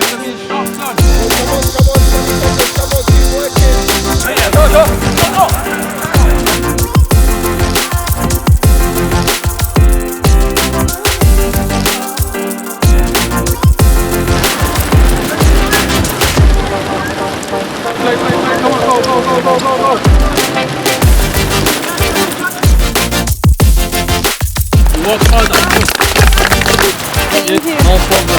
gonna be a sharp turn. Come on, keep working. Yeah, go. Play, come on, go. Work hard. Thank you. No problem.